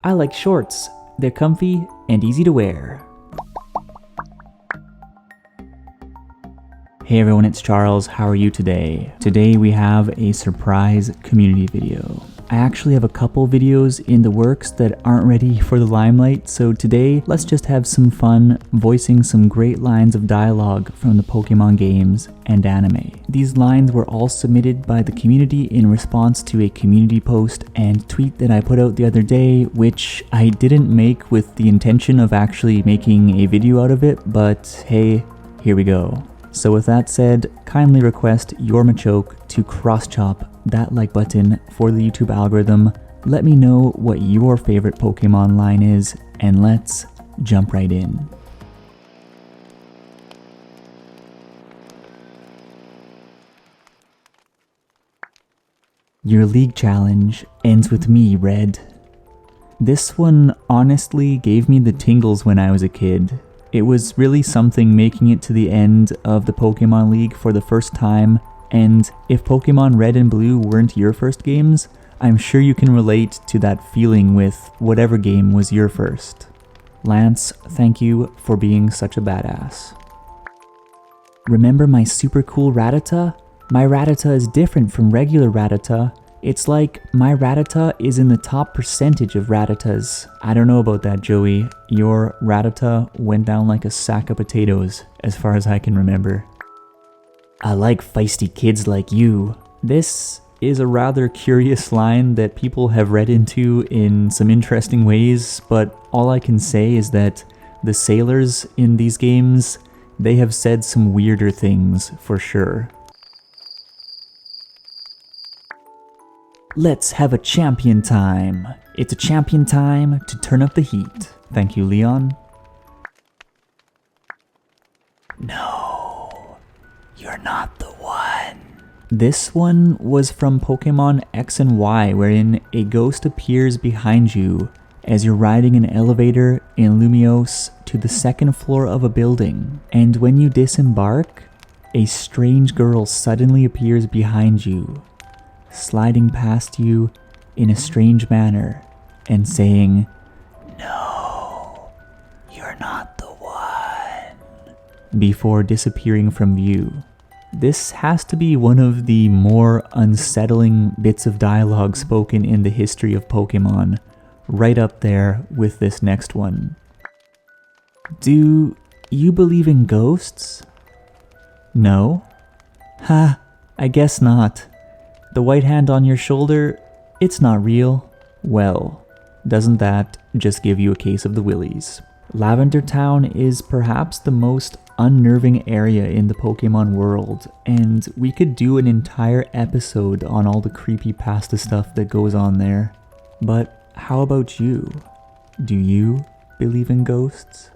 I like shorts. They're comfy and easy to wear. Hey everyone, it's Charles. How are you today? Today we have a surprise community video. I actually have a couple videos in the works that aren't ready for the limelight, so today let's just have some fun voicing some great lines of dialogue from the Pokemon games and anime. These lines were all submitted by the community in response to a community post and tweet that I put out the other day, which I didn't make with the intention of actually making a video out of it, but hey, here we go. So with that said, kindly request your Machoke to cross-chop that like button for the YouTube algorithm. Let me know what your favorite Pokemon line is, and let's jump right in. Your league challenge ends with me, Red. This one honestly gave me the tingles when I was a kid. It was really something making it to the end of the Pokemon League for the first time, and if Pokemon Red and Blue weren't your first games, I'm sure you can relate to that feeling with whatever game was your first. Lance, thank you for being such a badass. Remember my super cool Rattata? My Rattata is different from regular Rattata. It's like my Rattata is in the top percentage of Rattatas. I don't know about that, Joey. Your Rattata went down like a sack of potatoes, as far as I can remember. I like feisty kids like you. This is a rather curious line that people have read into in some interesting ways, but all I can say is that the sailors in these games, they have said some weirder things for sure. Let's have a champion time. It's a champion time to turn up the heat. Thank you, Leon. No, you're not the one. This one was from Pokemon X and Y, wherein a ghost appears behind you as you're riding an elevator in Lumiose to the second floor of a building. And when you disembark, a strange girl suddenly appears behind you, sliding past you in a strange manner and saying, "No, you're not the one," before disappearing from view. This has to be one of the more unsettling bits of dialogue spoken in the history of Pokemon, right up there with this next one. Do you believe in ghosts? No? Ha, I guess not. The white hand on your shoulder, it's not real. Well, doesn't that just give you a case of the willies? Lavender Town is perhaps the most unnerving area in the Pokemon world, and we could do an entire episode on all the creepypasta stuff that goes on there. But how about you? Do you believe in ghosts?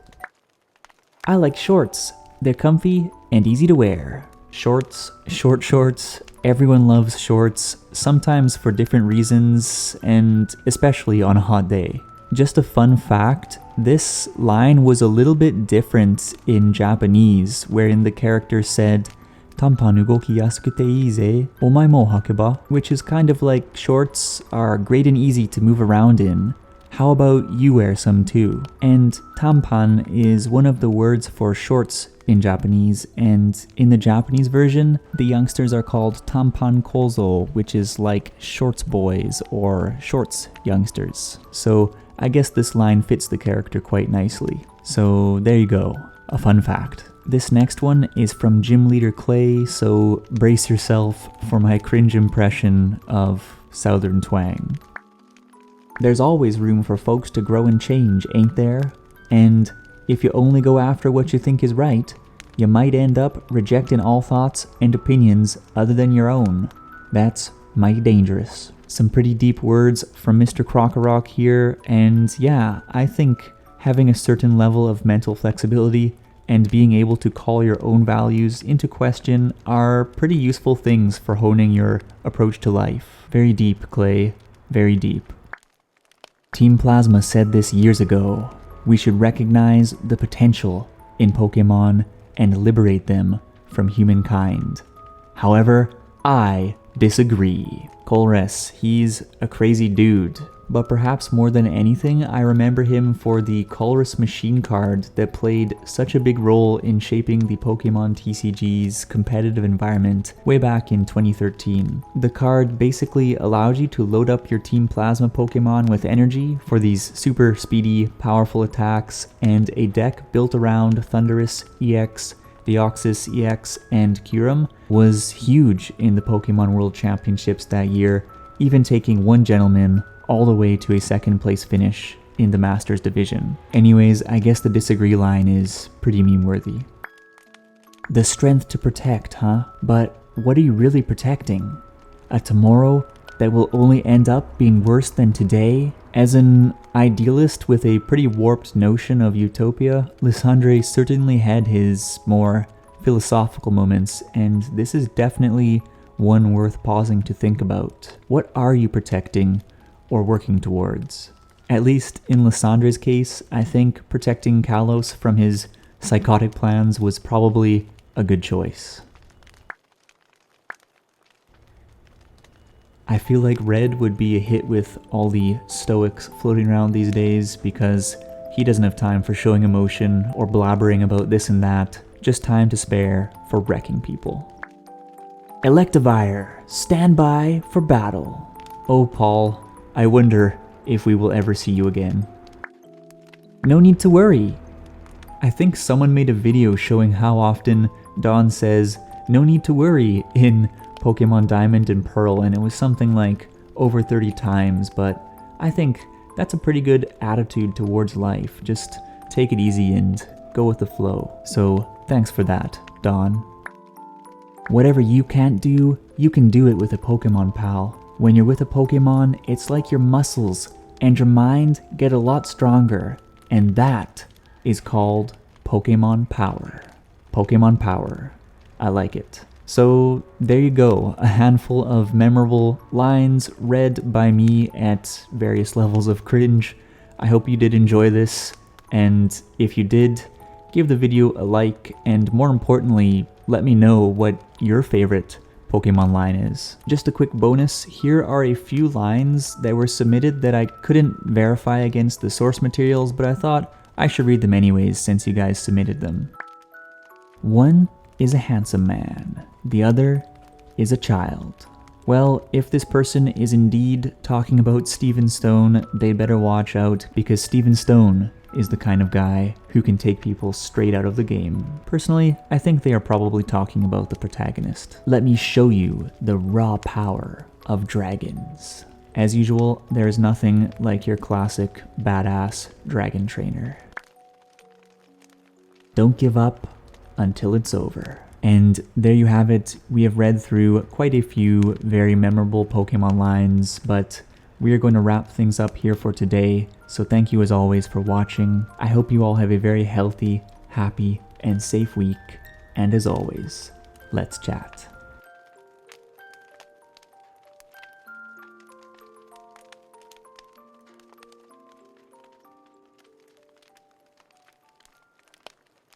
I like shorts. They're comfy and easy to wear. Shorts, short shorts, everyone loves shorts, sometimes for different reasons, and especially on a hot day. Just a fun fact, this line was a little bit different in Japanese, wherein the character said, "Tanpan ugoki yasukute ize, omae mo hakeba," which is kind of like shorts are great and easy to move around in. How about you wear some too? And tanpan is one of the words for shorts in Japanese, and in the Japanese version, the youngsters are called tanpan kozo, which is like shorts boys or shorts youngsters. So I guess this line fits the character quite nicely. So there you go, a fun fact. This next one is from Gym Leader Clay, so brace yourself for my cringe impression of Southern twang. There's always room for folks to grow and change, ain't there? And if you only go after what you think is right, you might end up rejecting all thoughts and opinions other than your own. That's mighty dangerous. Some pretty deep words from Mr. Crocorock here, and yeah, I think having a certain level of mental flexibility and being able to call your own values into question are pretty useful things for honing your approach to life. Very deep, Clay. Very deep. Team Plasma said this years ago. We should recognize the potential in Pokemon and liberate them from humankind. However, I disagree. Colress, he's a crazy dude. but perhaps more than anything, I remember him for the Colress Machine card that played such a big role in shaping the Pokemon TCG's competitive environment way back in 2013. The card basically allowed you to load up your Team Plasma Pokemon with energy for these super speedy, powerful attacks, and a deck built around Thundurus EX, Deoxys EX, and Kyurem was huge in the Pokemon World Championships that year, even taking one gentleman all the way to a second place finish in the Masters division. Anyways, I guess the disagree line is pretty meme-worthy. The strength to protect, huh? But what are you really protecting? A tomorrow that will only end up being worse than today? As an idealist with a pretty warped notion of utopia, Lysandre certainly had his more philosophical moments, and this is definitely one worth pausing to think about. What are you protecting or working towards? At least in Lysandre's case, I think protecting Kalos from his psychotic plans was probably a good choice. I feel like Red would be a hit with all the stoics floating around these days because he doesn't have time for showing emotion or blabbering about this and that, just time to spare for wrecking people. Electivire, stand by for battle. Oh Paul, I wonder if we will ever see you again. No need to worry. I think someone made a video showing how often Dawn says, no need to worry in Pokemon Diamond and Pearl, and it was something like over 30 times, but I think that's a pretty good attitude towards life. Just take it easy and go with the flow. So thanks for that, Dawn. Whatever you can't do, you can do it with a Pokemon pal. When you're with a Pokemon, it's like your muscles and your mind get a lot stronger, and that is called Pokemon Power. Pokemon Power. I like it. So there you go, a handful of memorable lines read by me at various levels of cringe. I hope you did enjoy this, and if you did, give the video a like, and more importantly, let me know what your favorite Pokemon line is. Just a quick bonus, here are a few lines that were submitted that I couldn't verify against the source materials, but I thought I should read them anyways since you guys submitted them. One is a handsome man, the other is a child. Well, if this person is indeed talking about Steven Stone, they better watch out, because Steven Stone is the kind of guy who can take people straight out of the game. Personally, I think they are probably talking about the protagonist. Let me show you the raw power of dragons. As usual, there is nothing like your classic badass dragon trainer. Don't give up until it's over. And there you have it. We have read through quite a few very memorable Pokemon lines, but we are going to wrap things up here for today. So thank you as always for watching. I hope you all have a very healthy, happy, and safe week. And as always, let's chat.